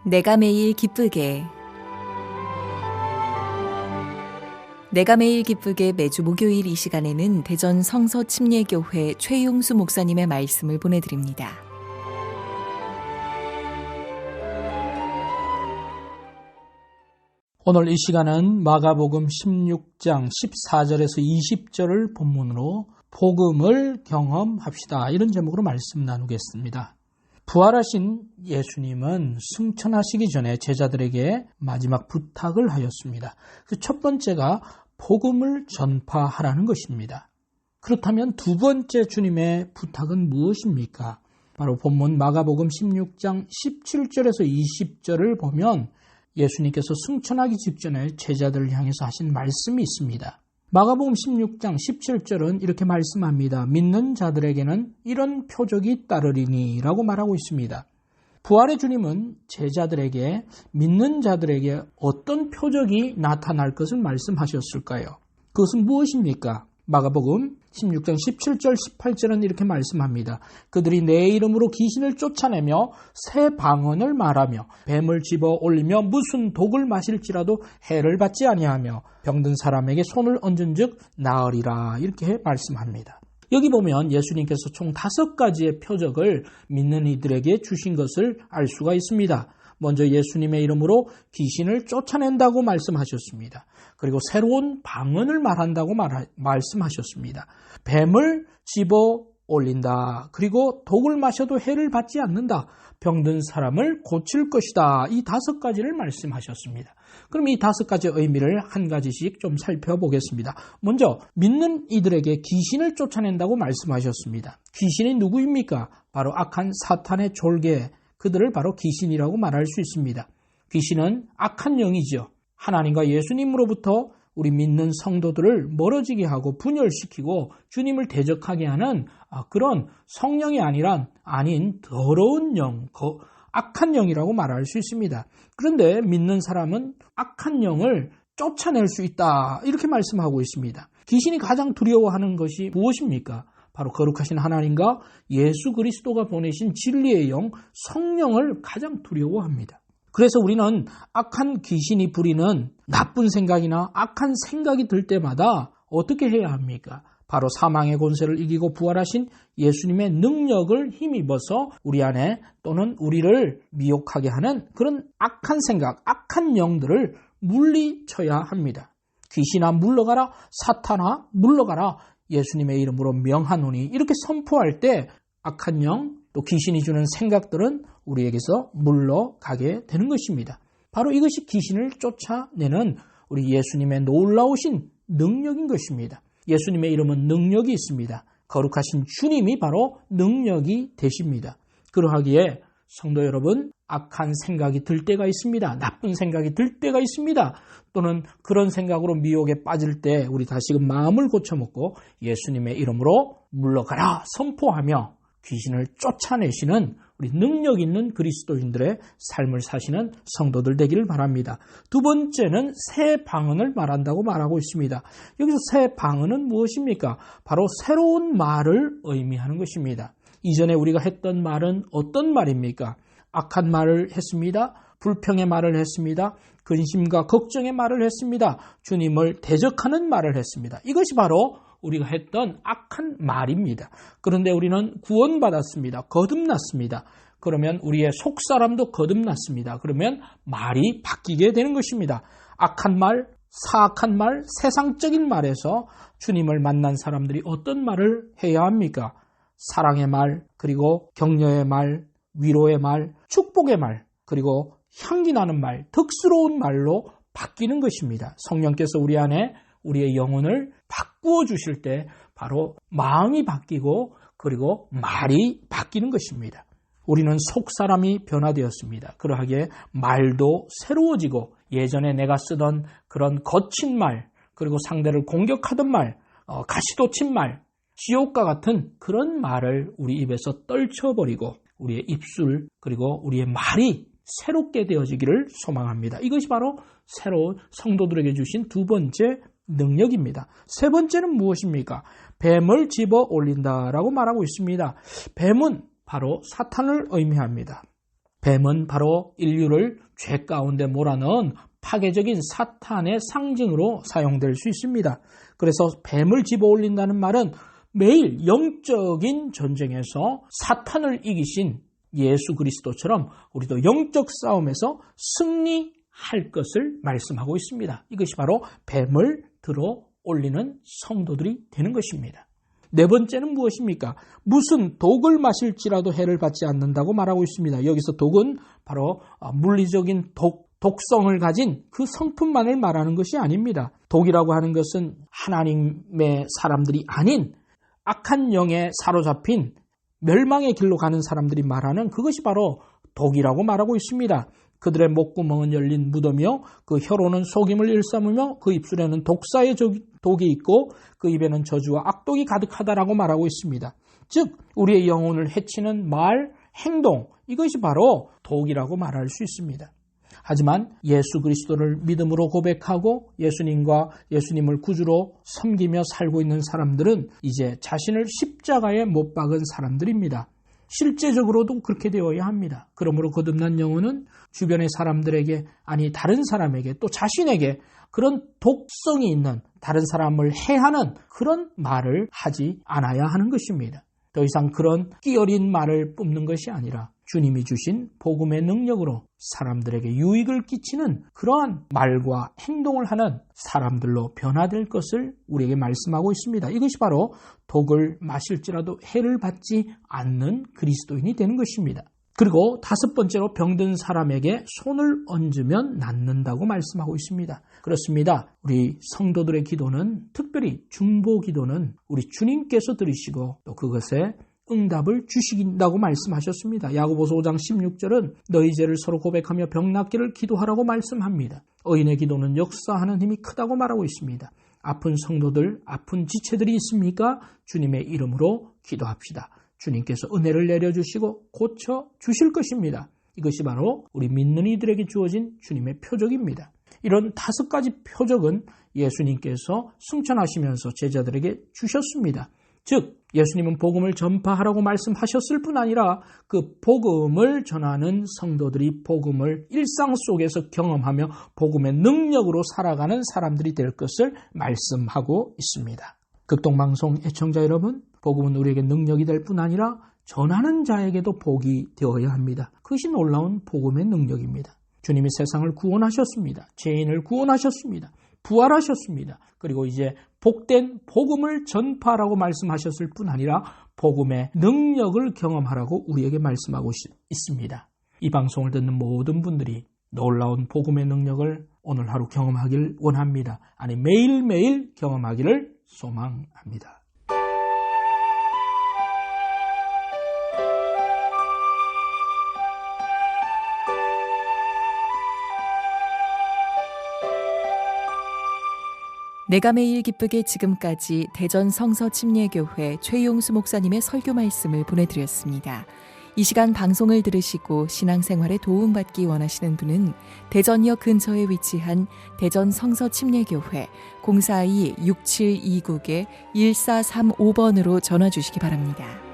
내가 매일 기쁘게 내가 매일 기쁘게 매주 목요일 이 시간에는 대전 성서 침례교회 최용수 목사님의 말씀을 보내드립니다. 오늘 이 시간은 마가복음 16장 14절에서 20절을 본문으로 복음을 경험합시다. 이런 제목으로 말씀 나누겠습니다. 부활하신 예수님은 승천하시기 전에 제자들에게 마지막 부탁을 하였습니다. 그 첫 번째가 복음을 전파하라는 것입니다. 그렇다면 두 번째 주님의 부탁은 무엇입니까? 바로 본문 마가복음 16장 17절에서 20절을 보면 예수님께서 승천하기 직전에 제자들을 향해서 하신 말씀이 있습니다. 마가복음 16장 17절은 이렇게 말씀합니다. 믿는 자들에게는 이런 표적이 따르리니 라고 말하고 있습니다. 부활의 주님은 제자들에게, 믿는 자들에게 어떤 표적이 나타날 것을 말씀하셨을까요? 그것은 무엇입니까? 마가복음 16장 17절 18절은 이렇게 말씀합니다. 그들이 내 이름으로 귀신을 쫓아내며 새 방언을 말하며 뱀을 집어 올리며 무슨 독을 마실지라도 해를 받지 아니하며 병든 사람에게 손을 얹은 즉 나으리라, 이렇게 말씀합니다. 여기 보면 예수님께서 총 5가지의 표적을 믿는 이들에게 주신 것을 알 수가 있습니다. 먼저 예수님의 이름으로 귀신을 쫓아낸다고 말씀하셨습니다. 그리고 새로운 방언을 말한다고 말씀하셨습니다. 뱀을 집어 올린다. 그리고 독을 마셔도 해를 받지 않는다. 병든 사람을 고칠 것이다. 이 5가지를 말씀하셨습니다. 그럼 이 5가지 의미를 한 가지씩 좀 살펴보겠습니다. 먼저 믿는 이들에게 귀신을 쫓아낸다고 말씀하셨습니다. 귀신이 누구입니까? 바로 악한 사탄의 졸개, 그들을 바로 귀신이라고 말할 수 있습니다. 귀신은 악한 영이죠. 하나님과 예수님으로부터 우리 믿는 성도들을 멀어지게 하고 분열시키고 주님을 대적하게 하는 그런 성령이 아닌 더러운 영, 악한 영이라고 말할 수 있습니다. 그런데 믿는 사람은 악한 영을 쫓아낼 수 있다, 이렇게 말씀하고 있습니다. 귀신이 가장 두려워하는 것이 무엇입니까? 바로 거룩하신 하나님과 예수 그리스도가 보내신 진리의 영, 성령을 가장 두려워합니다. 그래서 우리는 악한 귀신이 부리는 나쁜 생각이나 악한 생각이 들 때마다 어떻게 해야 합니까? 바로 사망의 권세를 이기고 부활하신 예수님의 능력을 힘입어서 우리 안에 또는 우리를 미혹하게 하는 그런 악한 생각, 악한 영들을 물리쳐야 합니다. 귀신아 물러가라, 사탄아 물러가라, 예수님의 이름으로 명하노니, 이렇게 선포할 때 악한 영, 또 귀신이 주는 생각들은 우리에게서 물러가게 되는 것입니다. 바로 이것이 귀신을 쫓아내는 우리 예수님의 놀라우신 능력인 것입니다. 예수님의 이름은 능력이 있습니다. 거룩하신 주님이 바로 능력이 되십니다. 그러하기에 성도 여러분, 악한 생각이 들 때가 있습니다. 나쁜 생각이 들 때가 있습니다. 또는 그런 생각으로 미혹에 빠질 때 우리 다시금 마음을 고쳐먹고 예수님의 이름으로 물러가라 선포하며 귀신을 쫓아내시는 우리 능력 있는 그리스도인들의 삶을 사시는 성도들 되기를 바랍니다. 두 번째는 새 방언을 말한다고 말하고 있습니다. 여기서 새 방언은 무엇입니까? 바로 새로운 말을 의미하는 것입니다. 이전에 우리가 했던 말은 어떤 말입니까? 악한 말을 했습니다. 불평의 말을 했습니다. 근심과 걱정의 말을 했습니다. 주님을 대적하는 말을 했습니다. 이것이 바로 우리가 했던 악한 말입니다. 그런데 우리는 구원받았습니다. 거듭났습니다. 그러면 우리의 속사람도 거듭났습니다. 그러면 말이 바뀌게 되는 것입니다. 악한 말, 사악한 말, 세상적인 말에서 주님을 만난 사람들이 어떤 말을 해야 합니까? 사랑의 말, 그리고 격려의 말, 위로의 말, 축복의 말, 그리고 향기 나는 말, 덕스러운 말로 바뀌는 것입니다. 성령께서 우리 안에 우리의 영혼을 바꾸어 주실 때 바로 마음이 바뀌고 그리고 말이 바뀌는 것입니다. 우리는 속사람이 변화되었습니다. 그러하기에 말도 새로워지고 예전에 내가 쓰던 그런 거친 말, 그리고 상대를 공격하던 말, 가시돋친 말, 지옥과 같은 그런 말을 우리 입에서 떨쳐버리고 우리의 입술 그리고 우리의 말이 새롭게 되어지기를 소망합니다. 이것이 바로 새로운 성도들에게 주신 두 번째 능력입니다. 세 번째는 무엇입니까? 뱀을 집어 올린다라고 말하고 있습니다. 뱀은 바로 사탄을 의미합니다. 뱀은 바로 인류를 죄 가운데 몰아넣은 파괴적인 사탄의 상징으로 사용될 수 있습니다. 그래서 뱀을 집어올린다는 말은 매일 영적인 전쟁에서 사탄을 이기신 예수 그리스도처럼 우리도 영적 싸움에서 승리할 것을 말씀하고 있습니다. 이것이 바로 뱀을 들어 올리는 성도들이 되는 것입니다. 네 번째는 무엇입니까? 무슨 독을 마실지라도 해를 받지 않는다고 말하고 있습니다. 여기서 독은 바로 물리적인 독성을 가진 그 성품만을 말하는 것이 아닙니다. 독이라고 하는 것은 하나님의 사람들이 아닌 악한 영에 사로잡힌 멸망의 길로 가는 사람들이 말하는 그것이 바로 독이라고 말하고 있습니다. 그들의 목구멍은 열린 무덤이요 그 혀로는 속임을 일삼으며 그 입술에는 독사의 독이 있고 그 입에는 저주와 악독이 가득하다라고 말하고 있습니다. 즉 우리의 영혼을 해치는 말, 행동 이것이 바로 독이라고 말할 수 있습니다. 하지만 예수 그리스도를 믿음으로 고백하고 예수님과 예수님을 구주로 섬기며 살고 있는 사람들은 이제 자신을 십자가에 못 박은 사람들입니다. 실제적으로도 그렇게 되어야 합니다. 그러므로 거듭난 영혼은 주변의 사람들에게 아니 다른 사람에게 또 자신에게 그런 독성이 있는 다른 사람을 해하는 그런 말을 하지 않아야 하는 것입니다. 더 이상 그런 끼어린 말을 뿜는 것이 아니라 주님이 주신 복음의 능력으로 사람들에게 유익을 끼치는 그러한 말과 행동을 하는 사람들로 변화될 것을 우리에게 말씀하고 있습니다. 이것이 바로 독을 마실지라도 해를 받지 않는 그리스도인이 되는 것입니다. 그리고 다섯 번째로 병든 사람에게 손을 얹으면 낫는다고 말씀하고 있습니다. 그렇습니다. 우리 성도들의 기도는 특별히 중보 기도는 우리 주님께서 들으시고 또 그것에 응답을 주신다고 말씀하셨습니다. 야고보서 5장 16절은 너희 죄를 서로 고백하며 병 낫기를 기도하라고 말씀합니다. 의인의 기도는 역사하는 힘이 크다고 말하고 있습니다. 아픈 성도들, 아픈 지체들이 있습니까? 주님의 이름으로 기도합시다. 주님께서 은혜를 내려주시고 고쳐주실 것입니다. 이것이 바로 우리 믿는 이들에게 주어진 주님의 표적입니다. 이런 다섯 가지 표적은 예수님께서 승천하시면서 제자들에게 주셨습니다. 즉 예수님은 복음을 전파하라고 말씀하셨을 뿐 아니라 그 복음을 전하는 성도들이 복음을 일상 속에서 경험하며 복음의 능력으로 살아가는 사람들이 될 것을 말씀하고 있습니다. 극동방송 애청자 여러분, 복음은 우리에게 능력이 될 뿐 아니라 전하는 자에게도 복이 되어야 합니다. 그것이 놀라운 복음의 능력입니다. 주님이 세상을 구원하셨습니다. 죄인을 구원하셨습니다. 부활하셨습니다. 그리고 이제 복된 복음을 전파하라고 말씀하셨을 뿐 아니라 복음의 능력을 경험하라고 우리에게 말씀하고 있습니다. 이 방송을 듣는 모든 분들이 놀라운 복음의 능력을 오늘 하루 경험하길 원합니다. 아니 매일매일 경험하기를 소망합니다. 내가 매일 기쁘게 지금까지 대전 성서침례교회 최용수 목사님의 설교 말씀을 보내드렸습니다. 이 시간 방송을 들으시고 신앙생활에 도움받기 원하시는 분은 대전역 근처에 위치한 대전 성서침례교회 042-6729-1435번으로 전화 주시기 바랍니다.